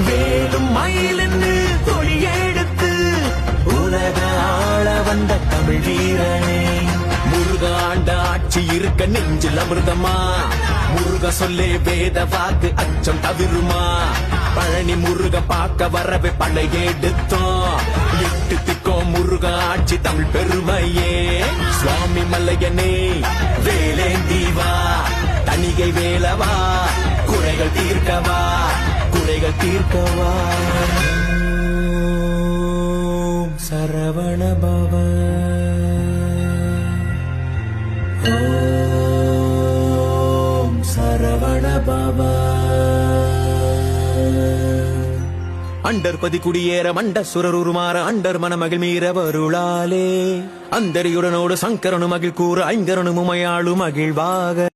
வேலும் மயிலென்று கொடி எடுத்து உலக ஆள வந்த தமிழ் வீரனே. முருகாண்ட ஆட்சி இருக்க நெஞ்சில் அமிர்தமா, முருக சொல்லே வேத வாக்கு அச்சம் தவிருமா. பழனி முருக பார்க்க வரவே பழைய எடுத்தோம், எட்டு திக்கோம் முருக ஆட்சி தமிழ் பெருமையே. சுவாமி மல்லையனே வேலேந்தீவா, தணிகை வேலவா, குறைகள் தீர்க்கவா, குறைகள் தீர்க்கவா. சரவண பவ, ஓம் சரவண பவ. அண்டர்பதி குடியேற மண்ட சுரருமாற அண்டர் மனமகிழ் மீற வருளாலே. அந்தரியுடனோடு சங்கரனு மகிழ் கூற ஐங்கரனு முமையாளு மகிழ்வாக.